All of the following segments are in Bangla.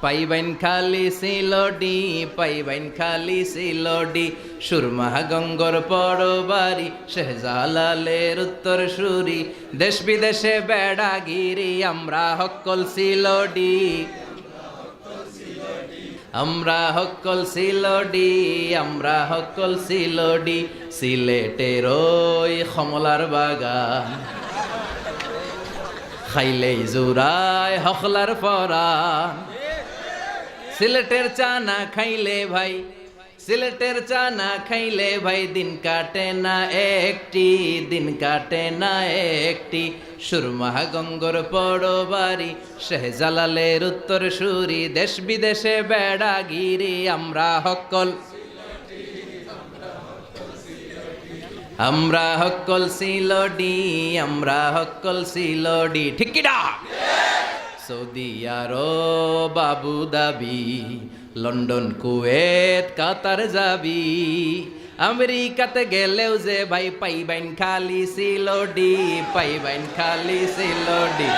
পাইবেন খালি সিলডি, পাইবেন খালি সিলডি, সুরমা গঙ্গর পরবারি, শেহজালালের উত্তর সুরি, দেশ বিদেশে বেড়াগিরি, আমরা হক্কল সিলডি, আমরা হক্কল সিলডি, আমরা হক্কল সিলডি, সিলেটের ওই কমলার বাগান, খাইলেই জুরায় হকলার পরাণ। সিলেটের চা না খাইলে ভাই, সিলেটের চা না খাইলে ভাই, দিন কাটে না একটি, দিন কাটে না একটি, সুরমা গঙ্গর পরবারি, শেহজালালের উত্তর সুরি, দেশ বিদেশে বেড়াগিরি, আমরা হক্কল, আমরা হক্কল সিলডি, আমরা হক্কল সিলডি, ঠিক কি না? সৌদি আরব, আবু ধাবি, লন্ডন, কুয়েত, কাতার যাবি, আমেরিকাতে গেলেও যে ভাই পাইবেন খালি সিলডি, পাইবেন খালি সিলডি,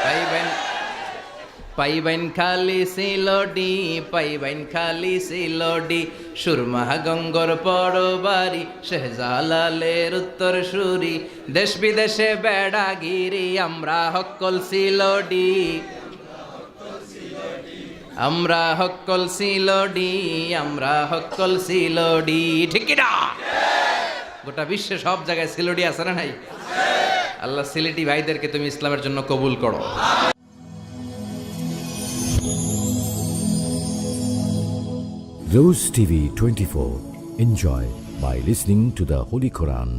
পাইবেন, পাইবেন খালি সিলডি, পাইবেন খালি সিলডি, সুরমা গঙ্গর পরবারি, শেহজালালের উত্তর সুরি, দেশ বিদেশে বেড়াগিরি, আমরা হক্কল সিলডি, আমরা হক্কল সিলডি, আমরা হক্কল সিলডি, ঠিক কি না? গোটা বিশ্বে সব জায়গায় সিলডি আছে না নাই? আল্লাহ সিলেটি ভাইদেরকে তুমি ইসলামের জন্য কবুল করো। Rose TV 24. Enjoy by listening to the Holy Quran.